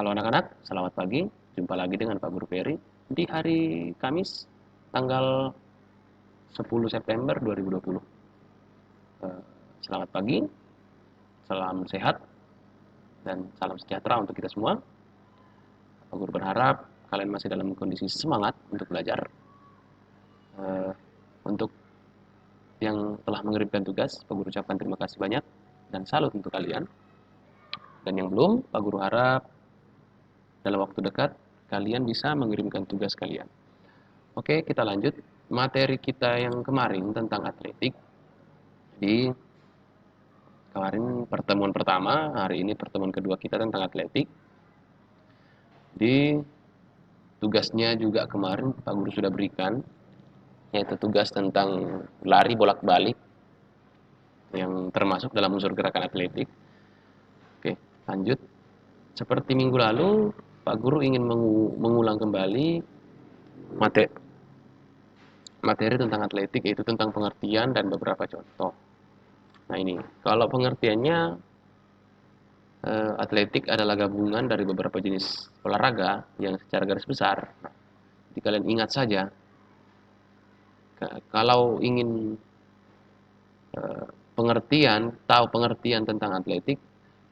Halo anak-anak, selamat pagi. Jumpa lagi dengan Pak Guru Ferry di hari Kamis, tanggal 10 September 2020. Selamat pagi, salam sehat, dan salam sejahtera untuk kita semua. Pak Guru berharap kalian masih dalam kondisi semangat untuk belajar. Untuk yang telah mengirimkan tugas, Pak Guru ucapkan terima kasih banyak dan salut untuk kalian. Dan yang belum, Pak Guru harap dalam waktu dekat kalian bisa mengirimkan tugas kalian. Oke, kita lanjut. Materi kita yang kemarin tentang atletik. Di kemarin pertemuan pertama, hari ini pertemuan kedua kita tentang atletik. Di tugasnya juga kemarin Pak Guru sudah berikan, yaitu tugas tentang lari bolak-balik yang termasuk dalam unsur gerakan atletik. Oke, lanjut. Seperti minggu lalu, Pak Guru ingin mengulang kembali materi tentang atletik, yaitu tentang pengertian dan beberapa contoh. Nah ini, kalau pengertiannya, atletik adalah gabungan dari beberapa jenis olahraga yang secara garis besar. Nah, jadi kalian ingat saja, kalau ingin tahu pengertian tentang atletik,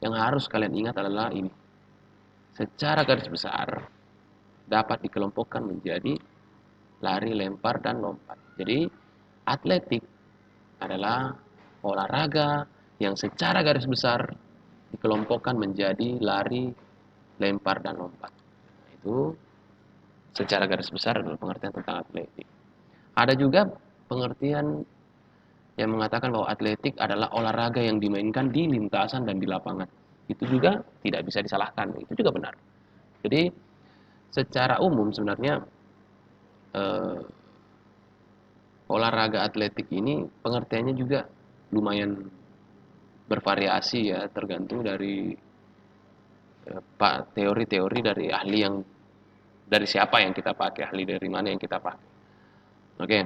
yang harus kalian ingat adalah ini. Secara garis besar, dapat dikelompokkan menjadi lari, lempar, dan lompat. Jadi, atletik adalah olahraga yang secara garis besar dikelompokkan menjadi lari, lempar, dan lompat. Nah, itu secara garis besar adalah pengertian tentang atletik. Ada juga pengertian yang mengatakan bahwa atletik adalah olahraga yang dimainkan di lintasan dan di lapangan. Itu juga tidak bisa disalahkan, itu juga benar. Jadi secara umum sebenarnya olahraga atletik ini pengertiannya juga lumayan bervariasi ya, tergantung dari teori-teori dari ahli yang dari siapa yang kita pakai, ahli dari mana yang kita pakai. Oke.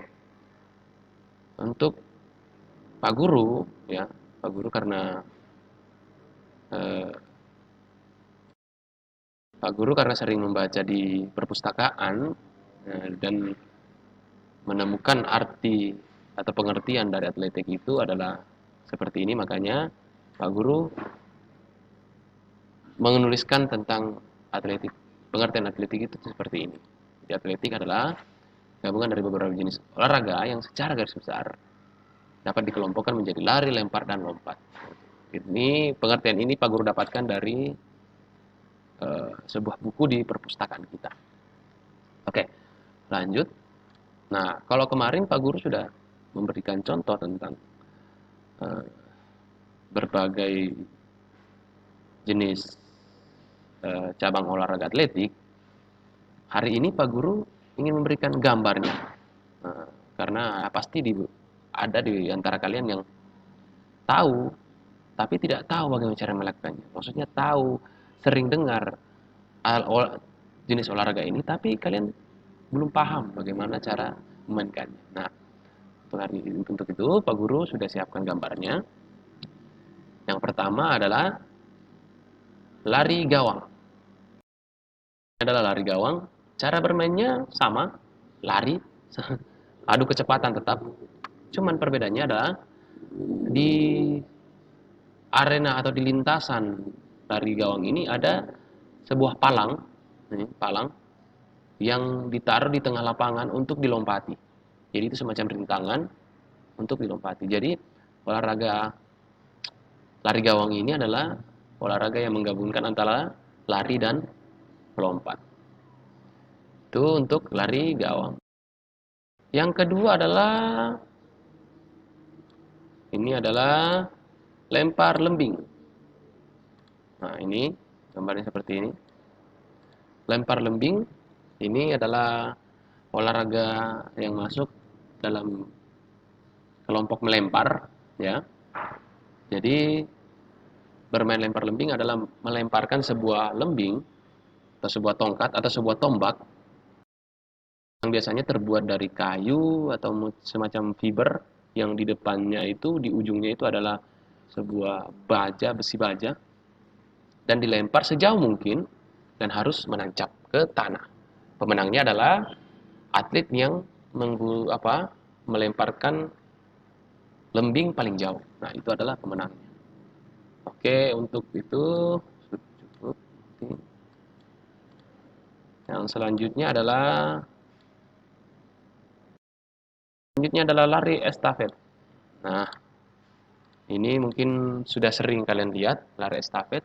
Untuk Pak Guru ya, Pak Guru karena Pak Guru karena sering membaca di perpustakaan dan menemukan arti atau pengertian dari atletik itu adalah seperti ini, makanya Pak Guru menuliskan tentang atletik. Pengertian atletik itu seperti ini. Jadi atletik adalah gabungan dari beberapa jenis olahraga yang secara garis besar dapat dikelompokkan menjadi lari, lempar, dan lompat. Ini pengertian ini Pak Guru dapatkan dari sebuah buku di perpustakaan kita. Oke, lanjut. Nah, kalau kemarin Pak Guru sudah memberikan contoh tentang berbagai jenis cabang olahraga atletik, hari ini Pak Guru ingin memberikan gambarnya. Karena pasti ada di antara kalian yang tahu, tapi tidak tahu bagaimana cara melakukannya. Maksudnya tahu, sering dengar jenis olahraga ini, tapi kalian belum paham bagaimana cara memainkannya. Nah, untuk itu Pak Guru sudah siapkan gambarnya. Yang pertama adalah lari gawang. Ini adalah lari gawang. Cara bermainnya sama, lari, adu kecepatan tetap. Cuman perbedaannya adalah di arena atau di lintasan lari gawang ini ada sebuah palang, palang yang ditaruh di tengah lapangan untuk dilompati. Jadi itu semacam rintangan untuk dilompati. Jadi olahraga lari gawang ini adalah olahraga yang menggabungkan antara lari dan melompat. Itu untuk lari gawang. Yang kedua adalah lempar lembing. Nah, ini gambarnya seperti ini. Lempar lembing ini adalah olahraga yang masuk dalam kelompok melempar ya. Jadi bermain lempar lembing adalah melemparkan sebuah lembing atau sebuah tongkat atau sebuah tombak yang biasanya terbuat dari kayu atau semacam fiber, yang di depannya itu, di ujungnya itu adalah sebuah baja, besi baja, dan dilempar sejauh mungkin dan harus menancap ke tanah. Pemenangnya adalah atlet yang melemparkan lembing paling jauh. Nah, itu adalah pemenangnya. Oke, untuk itu cukup. Yang selanjutnya adalah lari estafet. Nah, ini mungkin sudah sering kalian lihat lari estafet.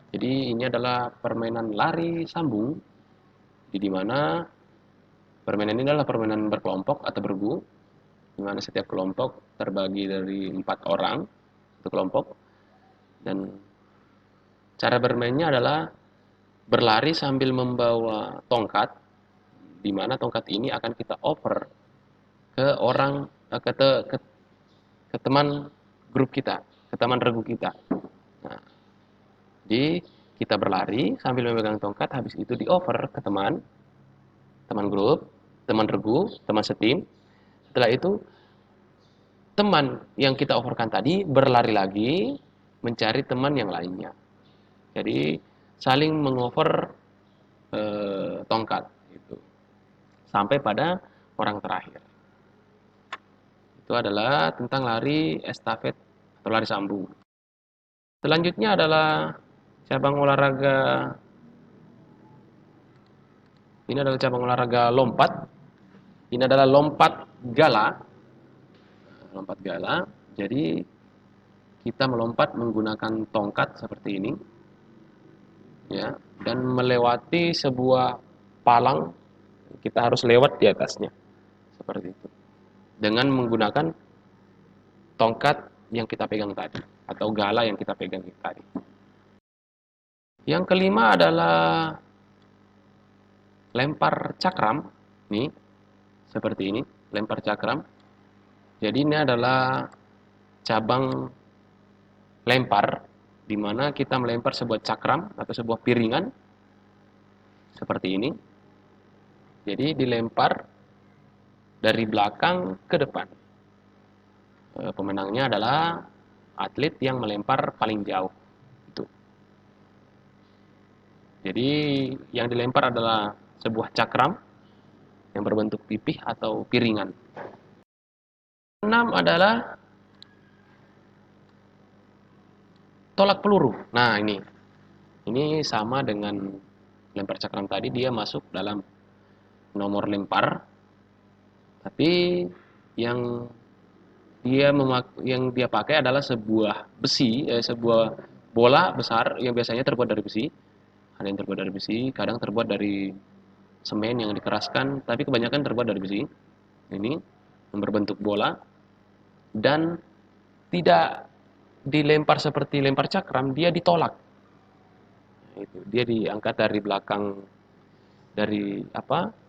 Jadi ini adalah permainan lari sambung, di mana permainan ini adalah permainan berkelompok atau bergu, di mana setiap kelompok terbagi dari 4 orang satu kelompok, dan cara bermainnya adalah berlari sambil membawa tongkat, di mana tongkat ini akan kita over ke orang ke teman grup kita, ke teman regu kita. Nah, jadi kita berlari sambil memegang tongkat, habis itu di over ke teman grup, teman regu, teman setim. Setelah itu teman yang kita overkan tadi berlari lagi mencari teman yang lainnya. Jadi saling mengover tongkat gitu, sampai pada orang terakhir. Itu adalah tentang lari estafet atau lari sambung. Selanjutnya adalah cabang olahraga ini adalah cabang olahraga lompat. Ini adalah lompat gala. Lompat gala. Jadi kita melompat menggunakan tongkat seperti ini, ya, dan melewati sebuah palang. Kita harus lewat di atasnya, seperti itu, dengan menggunakan tongkat yang kita pegang tadi, atau gala yang kita pegang tadi. Yang kelima adalah lempar cakram. Nih, seperti ini, lempar cakram. Jadi ini adalah cabang lempar, di mana kita melempar sebuah cakram atau sebuah piringan seperti ini. Jadi dilempar dari belakang ke depan. Pemenangnya adalah atlet yang melempar paling jauh. Itu. Jadi yang dilempar adalah sebuah cakram yang berbentuk pipih atau piringan. 6 adalah tolak peluru. Nah, ini sama dengan lempar cakram tadi, dia masuk dalam nomor lempar, tapi yang dia pakai adalah sebuah besi, sebuah bola besar yang biasanya terbuat dari besi. Ada yang terbuat dari besi, kadang terbuat dari semen yang dikeraskan, tapi kebanyakan terbuat dari besi. Ini yang berbentuk bola dan tidak dilempar seperti lempar cakram, dia ditolak. Itu, dia diangkat dari belakang, dari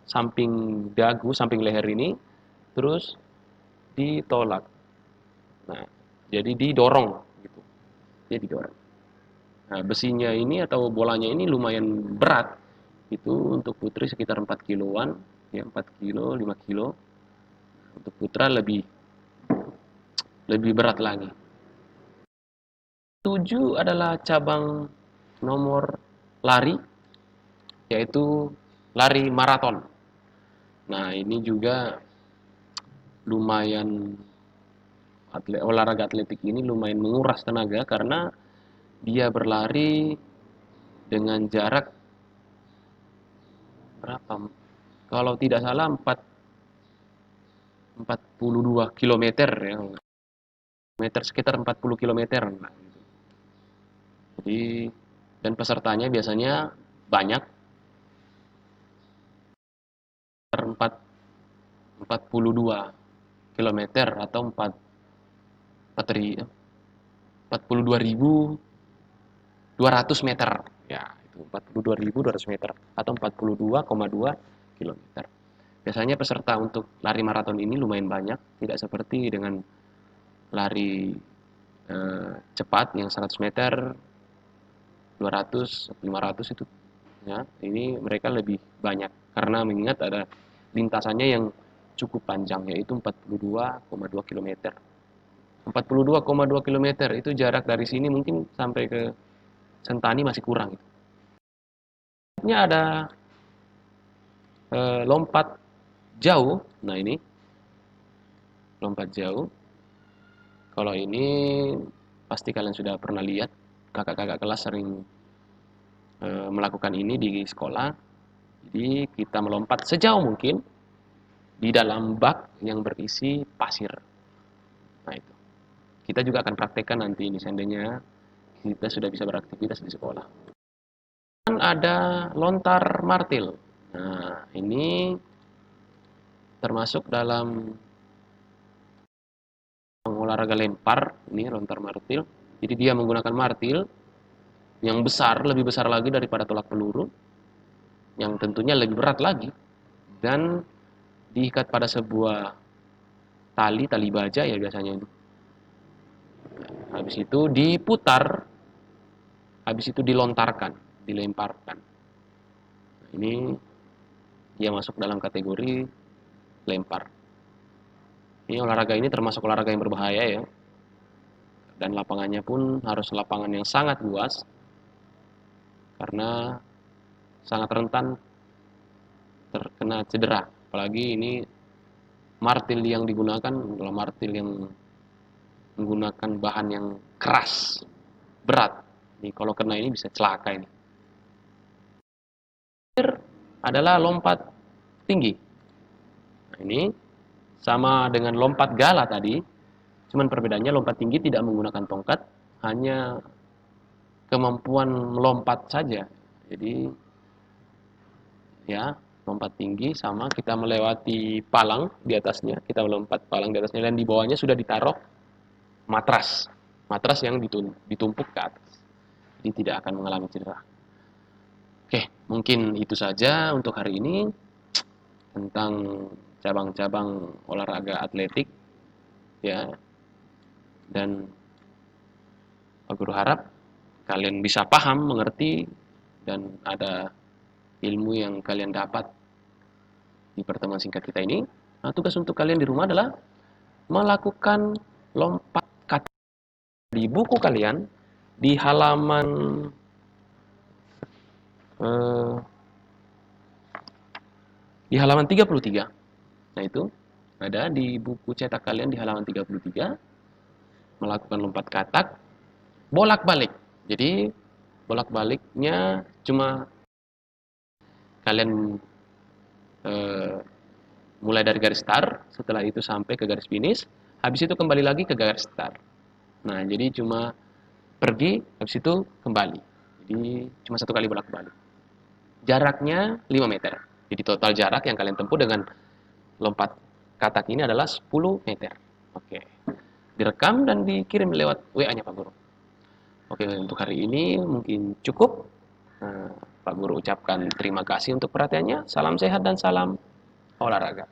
samping dagu, samping leher ini, terus ditolak. Nah, jadi didorong gitu. Dia didorong. Nah, besinya ini atau bolanya ini lumayan berat. Itu untuk putri sekitar 4 kiloan, ya 4 kilo, 5 kilo. Untuk putra lebih berat lagi. 7 adalah cabang nomor lari, yaitu lari maraton. Nah, ini juga lumayan, olahraga atletik ini lumayan menguras tenaga karena dia berlari dengan jarak berapa? Kalau tidak salah 42 kilometer ya. Sekitar 40 kilometer. Nah, gitu. Jadi dan pesertanya biasanya banyak, 42 kilometer atau 42.200 meter. Ya, itu 42.200 meter atau 42,2 kilometer. Biasanya peserta untuk lari maraton ini lumayan banyak, tidak seperti dengan lari cepat yang 100 meter, 200, 500 itu. Ya, ini mereka lebih banyak karena mengingat ada lintasannya yang cukup panjang, yaitu 42,2 km. 42,2 km itu jarak dari sini mungkin sampai ke Sentani masih kurang. Ini ada lompat jauh. Nah, ini lompat jauh. Kalau ini pasti kalian sudah pernah lihat, kakak-kakak kelas sering melakukan ini di sekolah. Jadi kita melompat sejauh mungkin di dalam bak yang berisi pasir. Nah, itu. Kita juga akan praktekkan nanti ini seandainya kita sudah bisa beraktivitas di sekolah. Dan ada lontar martil. Nah, ini termasuk dalam olahraga lempar. Ini lontar martil. Jadi dia menggunakan martil yang besar, lebih besar lagi daripada tolak peluru, yang tentunya lebih berat lagi, dan diikat pada sebuah tali baja ya biasanya. Habis itu diputar, habis itu dilontarkan, dilemparkan. Nah, ini dia masuk dalam kategori lempar. Ini olahraga ini termasuk olahraga yang berbahaya ya. Dan lapangannya pun harus lapangan yang sangat luas karena sangat rentan terkena cedera. Apalagi ini martil yang digunakan adalah martil yang menggunakan bahan yang keras, berat. Ini kalau kena ini bisa celaka ini. Adalah lompat tinggi. Nah, ini sama dengan lompat gala tadi, cuman perbedaannya lompat tinggi tidak menggunakan tongkat, hanya kemampuan melompat saja. Jadi ya, lompat tinggi sama kita melewati palang di atasnya, kita melompat palang di atasnya dan di bawahnya sudah ditaruh matras. Matras yang ditumpuk ke atas. Jadi tidak akan mengalami cedera. Oke, mungkin itu saja untuk hari ini tentang cabang-cabang olahraga atletik ya. Dan Pak Guru harap kalian bisa paham, mengerti, dan ada ilmu yang kalian dapat di pertemuan singkat kita ini. Nah, tugas untuk kalian di rumah adalah melakukan lompat kata di buku kalian di halaman eh, di halaman 33. Nah, itu ada di buku cetak kalian di halaman 33, melakukan lompat katak bolak-balik. Jadi bolak-baliknya cuma kalian mulai dari garis start, setelah itu sampai ke garis finish, habis itu kembali lagi ke garis start. Nah, jadi cuma pergi, habis itu kembali. Jadi cuma satu kali bolak-balik. Jaraknya 5 meter. Jadi total jarak yang kalian tempuh dengan lompat katak ini adalah 10 meter. Oke. Direkam dan dikirim lewat WA-nya Pak Guru. Oke, untuk hari ini mungkin cukup. Pak Guru ucapkan terima kasih untuk perhatiannya. Salam sehat dan salam olahraga.